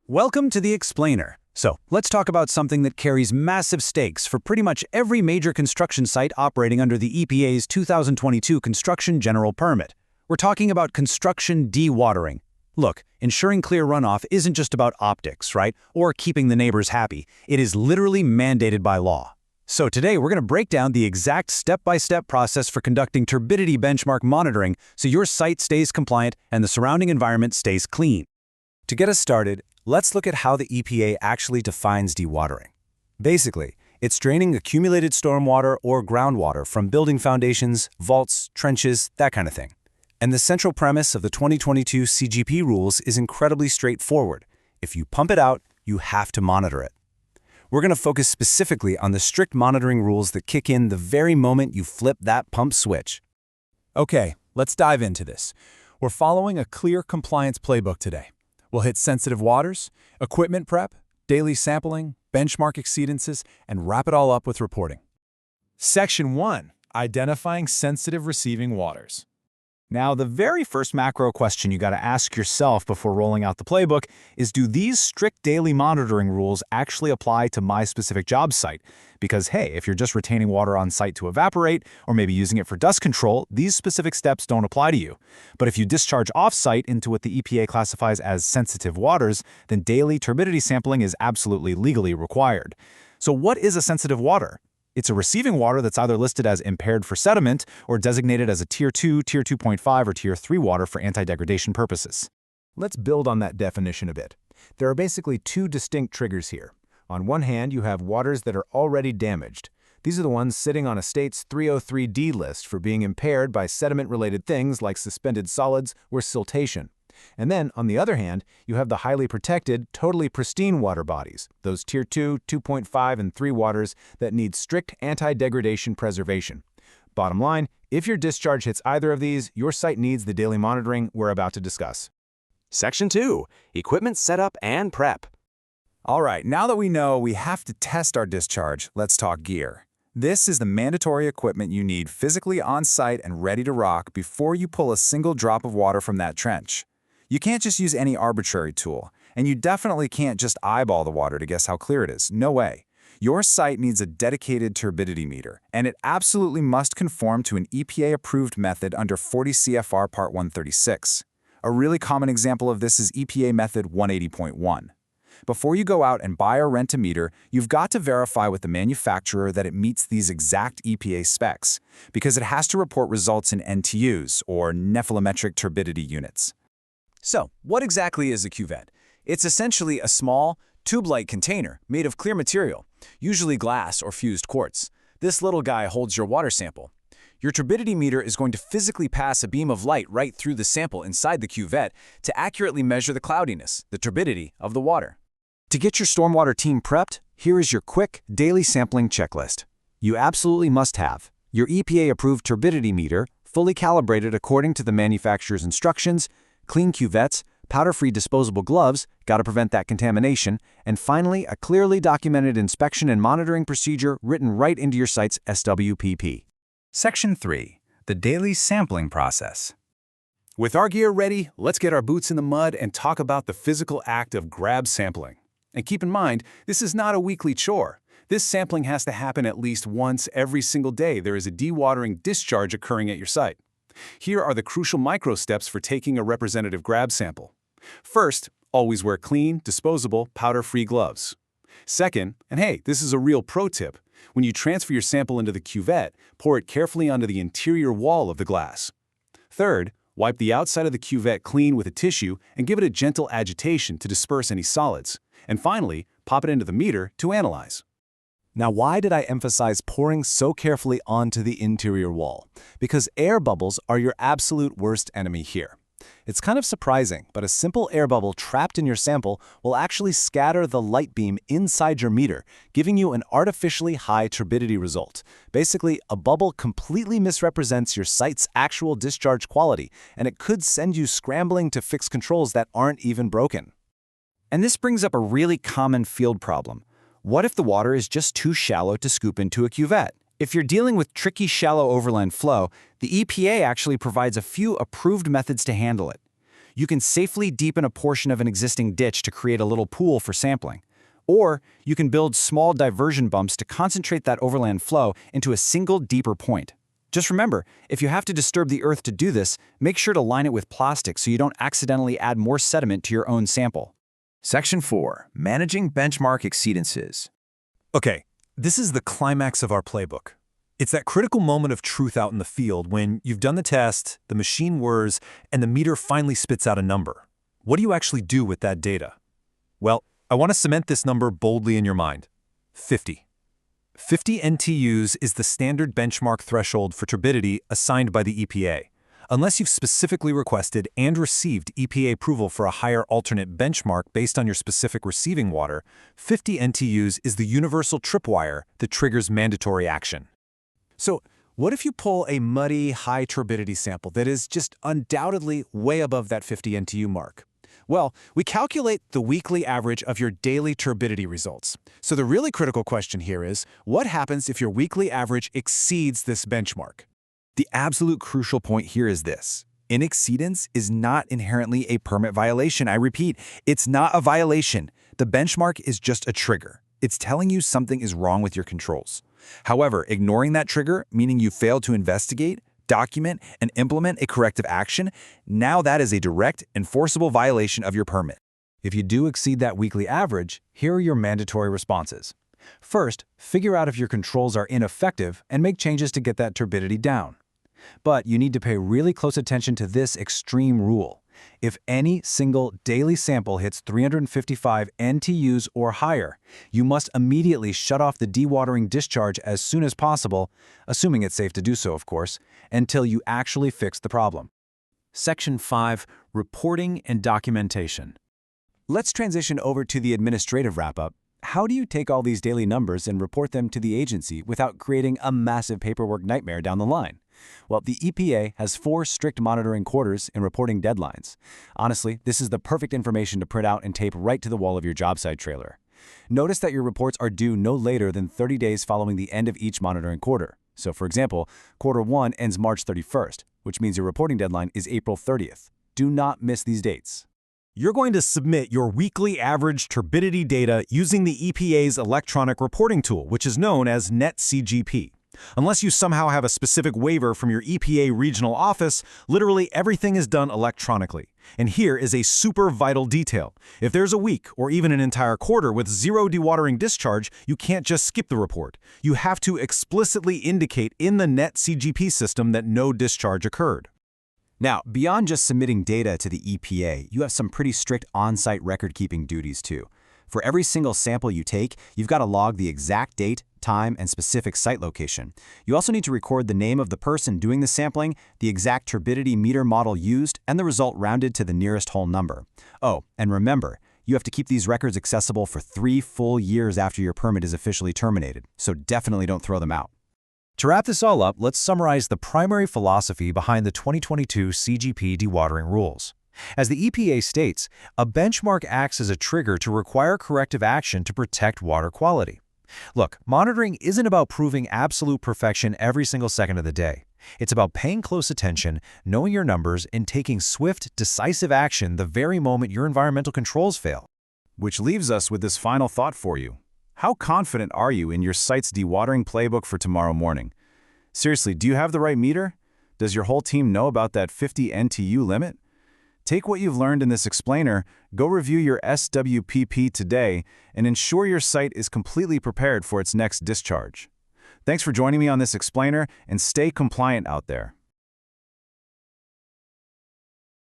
Welcome to the Explainer. So, let's talk about something that carries massive stakes for pretty much every major construction site operating under the EPA's 2022 Construction General Permit. We're talking about construction dewatering. Look, ensuring clear runoff isn't just about optics, right? Or keeping the neighbors happy. It is literally mandated by law. So today we're going to break down the exact step-by-step process for conducting turbidity benchmark monitoring so your site stays compliant and the surrounding environment stays clean. To get us started, let's look at how the EPA actually defines dewatering. Basically, it's draining accumulated stormwater or groundwater from building foundations, vaults, trenches, that kind of thing. And the central premise of the 2022 CGP rules is incredibly straightforward. If you pump it out, you have to monitor it. We're going to focus specifically on the strict monitoring rules that kick in the very moment you flip that pump switch. Okay, let's dive into this. We're following a clear compliance playbook today. We'll hit sensitive waters, equipment prep, daily sampling, benchmark exceedances, and wrap it all up with reporting. Section 1. Identifying sensitive receiving waters. Now, the very first macro question you got to ask yourself before rolling out the playbook is, do these strict daily monitoring rules actually apply to my specific job site? Because, hey, if you're just retaining water on site to evaporate, or maybe using it for dust control, these specific steps don't apply to you. But if you discharge off-site into what the EPA classifies as sensitive waters, then daily turbidity sampling is absolutely legally required. So what is a sensitive water? It's a receiving water that's either listed as impaired for sediment or designated as a Tier 2, Tier 2.5, or Tier 3 water for anti-degradation purposes. Let's build on that definition a bit. There are basically two distinct triggers here. On one hand, you have waters that are already damaged. These are the ones sitting on a state's 303D list for being impaired by sediment-related things like suspended solids or siltation. And then, on the other hand, you have the highly protected, totally pristine water bodies, those Tier 2, 2.5, and 3 waters that need strict anti-degradation preservation. Bottom line, if your discharge hits either of these, your site needs the daily monitoring we're about to discuss. Section 2. Equipment setup and prep. All right, now that we know we have to test our discharge, let's talk gear. This is the mandatory equipment you need physically on site and ready to rock before you pull a single drop of water from that trench. You can't just use any arbitrary tool, and you definitely can't just eyeball the water to guess how clear it is. No way. Your site needs a dedicated turbidity meter, and it absolutely must conform to an EPA-approved method under 40 CFR Part 136. A really common example of this is EPA Method 180.1. Before you go out and buy or rent a meter, you've got to verify with the manufacturer that it meets these exact EPA specs, because it has to report results in NTUs, or nephelometric turbidity units. So, what exactly is a cuvette? It's essentially a small, tube-like container made of clear material, usually glass or fused quartz. This little guy holds your water sample. Your turbidity meter is going to physically pass a beam of light right through the sample inside the cuvette to accurately measure the cloudiness, the turbidity, of the water. To get your stormwater team prepped, here is your quick, daily sampling checklist. You absolutely must have your EPA-approved turbidity meter, fully calibrated according to the manufacturer's instructions, clean cuvettes, powder-free disposable gloves, gotta prevent that contamination, and finally, a clearly documented inspection and monitoring procedure written right into your site's SWPP. Section 3. The daily sampling process. With our gear ready, let's get our boots in the mud and talk about the physical act of grab sampling. And keep in mind, this is not a weekly chore. This sampling has to happen at least once every single day there is a dewatering discharge occurring at your site. Here are the crucial micro steps for taking a representative grab sample. First, always wear clean, disposable, powder-free gloves. Second, and hey, this is a real pro tip, when you transfer your sample into the cuvette, pour it carefully onto the interior wall of the glass. Third, wipe the outside of the cuvette clean with a tissue and give it a gentle agitation to disperse any solids. And finally, pop it into the meter to analyze. Now, why did I emphasize pouring so carefully onto the interior wall? Because air bubbles are your absolute worst enemy here. It's kind of surprising, but a simple air bubble trapped in your sample will actually scatter the light beam inside your meter, giving you an artificially high turbidity result. Basically, a bubble completely misrepresents your site's actual discharge quality, and it could send you scrambling to fix controls that aren't even broken. And this brings up a really common field problem. What if the water is just too shallow to scoop into a cuvette? If you're dealing with tricky shallow overland flow, the EPA actually provides a few approved methods to handle it. You can safely deepen a portion of an existing ditch to create a little pool for sampling. Or you can build small diversion bumps to concentrate that overland flow into a single deeper point. Just remember, if you have to disturb the earth to do this, make sure to line it with plastic so you don't accidentally add more sediment to your own sample. Section 4. Managing benchmark exceedances. Okay, this is the climax of our playbook. It's that critical moment of truth out in the field when you've done the test, the machine whirs, and the meter finally spits out a number. What do you actually do with that data? Well, I want to cement this number boldly in your mind. 50. 50 NTUs is the standard benchmark threshold for turbidity assigned by the EPA. Unless you've specifically requested and received EPA approval for a higher alternate benchmark based on your specific receiving water, 50 NTUs is the universal tripwire that triggers mandatory action. So, what if you pull a muddy, high turbidity sample that is just undoubtedly way above that 50 NTU mark? Well, we calculate the weekly average of your daily turbidity results. So the really critical question here is, what happens if your weekly average exceeds this benchmark? The absolute crucial point here is this. Inexceedance is not inherently a permit violation. I repeat, it's not a violation. The benchmark is just a trigger. It's telling you something is wrong with your controls. However, ignoring that trigger, meaning you failed to investigate, document, and implement a corrective action, now that is a direct, enforceable violation of your permit. If you do exceed that weekly average, here are your mandatory responses. First, figure out if your controls are ineffective and make changes to get that turbidity down. But you need to pay really close attention to this extreme rule. If any single daily sample hits 355 NTUs or higher, you must immediately shut off the dewatering discharge as soon as possible, assuming it's safe to do so, of course, until you actually fix the problem. Section 5. Reporting and Documentation. Let's transition over to the administrative wrap-up. How do you take all these daily numbers and report them to the agency without creating a massive paperwork nightmare down the line? Well, the EPA has 4 strict monitoring quarters and reporting deadlines. Honestly, this is the perfect information to print out and tape right to the wall of your job site trailer. Notice that your reports are due no later than 30 days following the end of each monitoring quarter. So, for example, quarter 1 ends March 31st, which means your reporting deadline is April 30th. Do not miss these dates. You're going to submit your weekly average turbidity data using the EPA's electronic reporting tool, which is known as EPA CGP. Unless you somehow have a specific waiver from your EPA regional office, literally everything is done electronically. And here is a super vital detail. If there's a week or even an entire quarter with 0 dewatering discharge, you can't just skip the report. You have to explicitly indicate in the EPA CGP system that no discharge occurred. Now, beyond just submitting data to the EPA, you have some pretty strict on-site record-keeping duties too. For every single sample you take, you've got to log the exact date, time, and specific site location. You also need to record the name of the person doing the sampling, the exact turbidity meter model used, and the result rounded to the nearest whole number. Oh, and remember, you have to keep these records accessible for 3 full years after your permit is officially terminated, so definitely don't throw them out. To wrap this all up, let's summarize the primary philosophy behind the 2022 CGP dewatering rules. As the EPA states, a benchmark acts as a trigger to require corrective action to protect water quality. Look, monitoring isn't about proving absolute perfection every single second of the day. It's about paying close attention, knowing your numbers, and taking swift, decisive action the very moment your environmental controls fail. Which leaves us with this final thought for you. How confident are you in your site's dewatering playbook for tomorrow morning? Seriously, do you have the right meter? Does your whole team know about that 50 NTU limit? Take what you've learned in this explainer, go review your SWPP today, and ensure your site is completely prepared for its next discharge. Thanks for joining me on this explainer, and stay compliant out there.